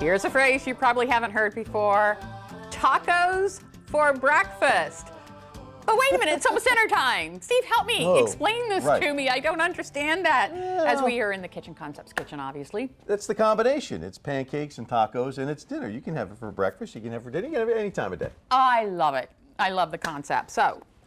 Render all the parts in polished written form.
Here's a phrase you probably haven't heard before. Tacos for breakfast. But wait a minute, it's almost dinner time. Steve, help me. Explain this to me. I don't understand that. As we are in the Kitchen Concepts kitchen, obviously. That's the combination. It's pancakes and tacos, and it's dinner. You can have it for breakfast, you can have it for dinner, you can have it any time of day. I love it. I love the concept.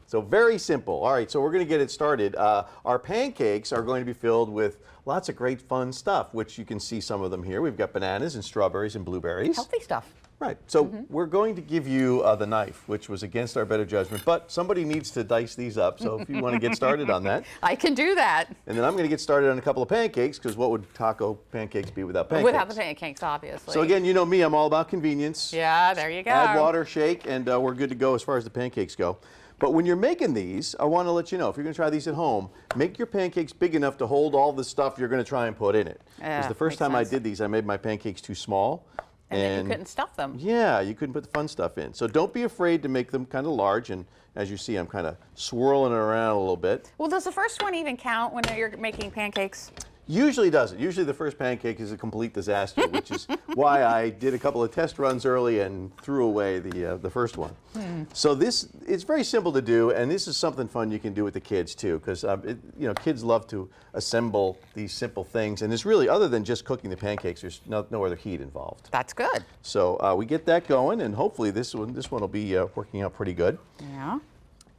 So very simple. All right, so we're going to get it started. Our pancakes are going to be filled with lots of great fun stuff, which you can see some of them here. We've got bananas and strawberries and blueberries. Healthy stuff. Right. So we're going to give you the knife, which was against our better judgment, but somebody needs to dice these up. So if you want to get started on that. I can do that. And then I'm going to get started on a couple of pancakes, because what would taco pancakes be without pancakes? Without the pancakes, obviously. So again, you know me, I'm all about convenience. Yeah, there you go. Add water, shake, and we're good to go as far as the pancakes go. But when you're making these, I want to let you know, if you're going to try these at home, make your pancakes big enough to hold all the stuff you're going to try and put in it. Because the first time I did these, I made my pancakes too small. And then you couldn't stuff them. Yeah, you couldn't put the fun stuff in. So don't be afraid to make them kind of large. And as you see, I'm kind of swirling it around a little bit. Well, does the first one even count when you're making pancakes? Usually doesn't. Usually the first pancake is a complete disaster, which is why I did a couple of test runs early and threw away the first one. So it's very simple to do, and this is something fun you can do with the kids too, because kids love to assemble these simple things, and it's really, other than just cooking the pancakes, there's no other heat involved. That's good. So we get that going, and hopefully this one will be working out pretty good. Yeah.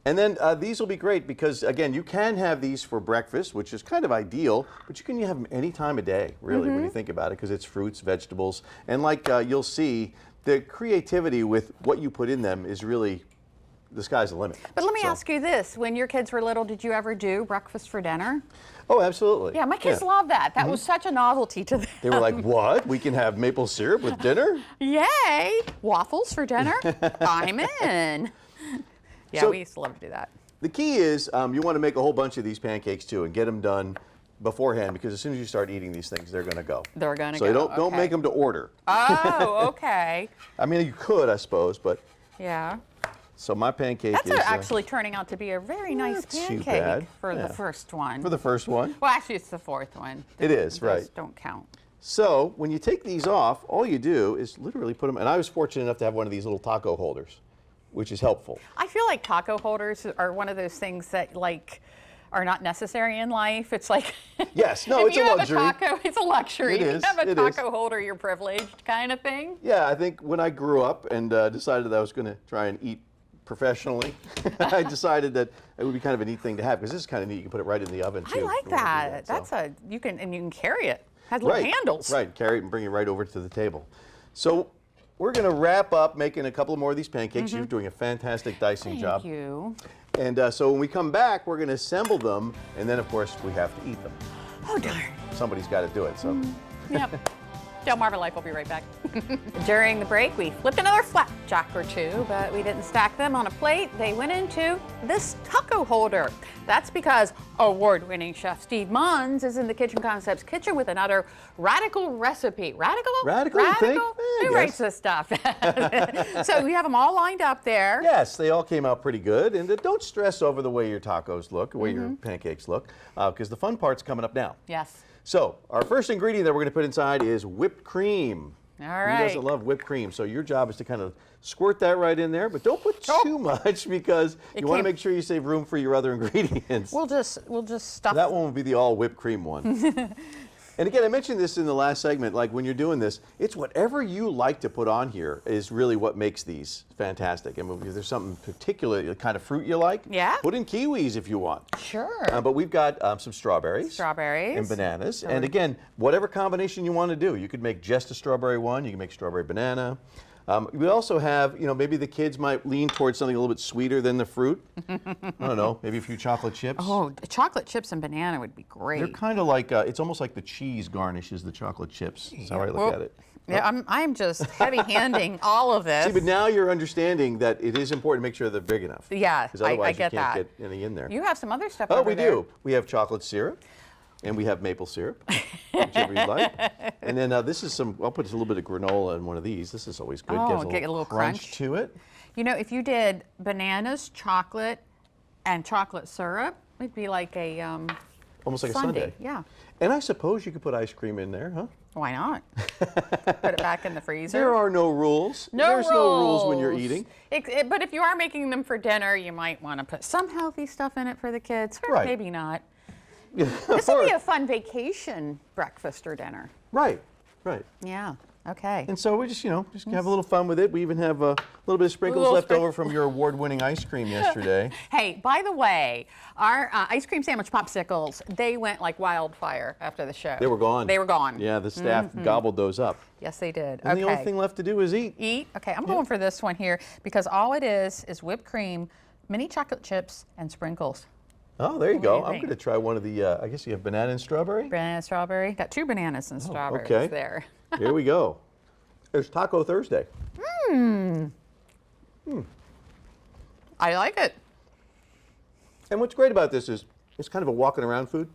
And then these will be great because, again, you can have these for breakfast, which is kind of ideal, but you can have them any time of day, really, when you think about it, because it's fruits, vegetables, and like you'll see, the creativity with what you put in them is really, the sky's the limit. But let me ask you this. When your kids were little, did you ever do breakfast for dinner? Oh, absolutely. Yeah, my kids love that. That was such a novelty to them. They were like, what? We can have maple syrup with dinner? Yay! Waffles for dinner? I'm in. Yeah, So, we used to love to do that. The key is you want to make a whole bunch of these pancakes too and get them done beforehand, because as soon as you start eating these things, they're going to go. They're going to go. So don't make them to order. Oh, okay. I mean, you could, I suppose, but. Yeah. So my pancake That's is actually turning out to be a very nice pancake for the first one. For the first one. Well, actually, it's the fourth one. It is, right. Those don't count. So when you take these off, all you do is literally put them, and I was fortunate enough to have one of these little taco holders, which is helpful. I feel like taco holders are one of those things that are not necessary in life. It's like, yes, no, it's a luxury. It's a luxury. It is. If you have a taco holder, you're privileged, kind of thing. Yeah, I think when I grew up and decided that I was going to try and eat professionally, I decided that it would be kind of a neat thing to have, because this is kind of neat. You can put it right in the oven too. I like that. You can carry it. It has little handles. Right, carry it and bring it right over to the table. So we're going to wrap up making a couple more of these pancakes. You're doing a fantastic dicing job. Thank you. And so when we come back, we're going to assemble them, and then of course we have to eat them. Oh darn. Somebody's got to do it. So. Yep. DelmarvaLife will be right back. During the break, we flipped another flapjack or two, but we didn't stack them on a plate. They went into this taco holder. That's because award-winning chef Steve Munns is in the Kitchen Concepts kitchen with another radical recipe. Radical? Radical? Who writes this stuff? So we have them all lined up there. Yes, they all came out pretty good. And don't stress over the way your tacos look, the way your pancakes look, because the fun part's coming up now. Yes. So our first ingredient that we're going to put inside is whipped cream. All right. Who doesn't love whipped cream? So your job is to kind of squirt that right in there, but don't put too much, because you want to make sure you save room for your other ingredients. We'll just stuff. That one will be the all whipped cream one. And again, I mentioned this in the last segment, like when you're doing this, it's whatever you like to put on here is really what makes these fantastic. I mean, if there's something particular, the kind of fruit you like, put in kiwis if you want. Sure. But we've got some strawberries. And bananas. And again, whatever combination you want to do. You could make just a strawberry one, you can make strawberry banana. We also have, maybe the kids might lean towards something a little bit sweeter than the fruit. I don't know, maybe a few chocolate chips. Oh, chocolate chips and banana would be great. They're kind of like, it's almost like the cheese garnishes the chocolate chips. That's how I look at it. Yeah, I'm just heavy-handing all of this. See, but now you're understanding that it is important to make sure they're big enough. Yeah, because otherwise I get you can't that. get any in there. You have some other stuff Oh, over there. we do. We have chocolate syrup. And we have maple syrup, whichever you like. And then this is I'll put a little bit of granola in one of these. This is always good. Oh, Gives get a little crunch to it. If you did bananas, chocolate, and chocolate syrup, it'd be like a almost like a sundae. Yeah. And I suppose you could put ice cream in there, huh? Why not? Put it back in the freezer. There are no rules. No There's rules. no rules when you're eating. But if you are making them for dinner, you might want to put some healthy stuff in it for the kids. Or Right. maybe not. This would be a fun vacation breakfast or dinner. Right, right. Yeah. Okay. And so we just, just have a little fun with it. We even have a little bit of sprinkles left over from your award-winning ice cream yesterday. Hey, by the way, our ice cream sandwich popsicles, they went like wildfire after the show. They were gone. They were gone. Yeah, the staff gobbled those up. Yes, they did. And okay. the only thing left to do is eat. Eat? Okay, I'm going for this one here because all it is whipped cream, mini chocolate chips, and sprinkles. Oh, there you go. do you I'm think? going to try one of the, I guess you have banana and strawberry? Banana and strawberry. Got 2 bananas and strawberries okay. there. Here we go. There's Taco Thursday. I like it. And what's great about this is it's kind of a walking around food,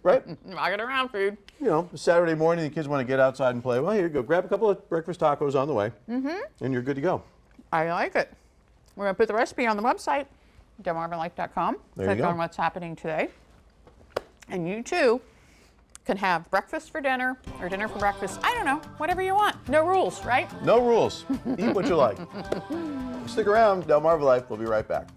right? Walking around food. Saturday morning, the kids want to get outside and play. Well, here you go. Grab a couple of breakfast tacos on the way, and you're good to go. I like it. We're going to put the recipe on the website, DelmarvaLife.com. There you Click go. on what's happening today. And you too can have breakfast for dinner or dinner for breakfast. I don't know, whatever you want. No rules, right? No rules. Eat what you like. Stick around. Delmarva Life. We'll be right back.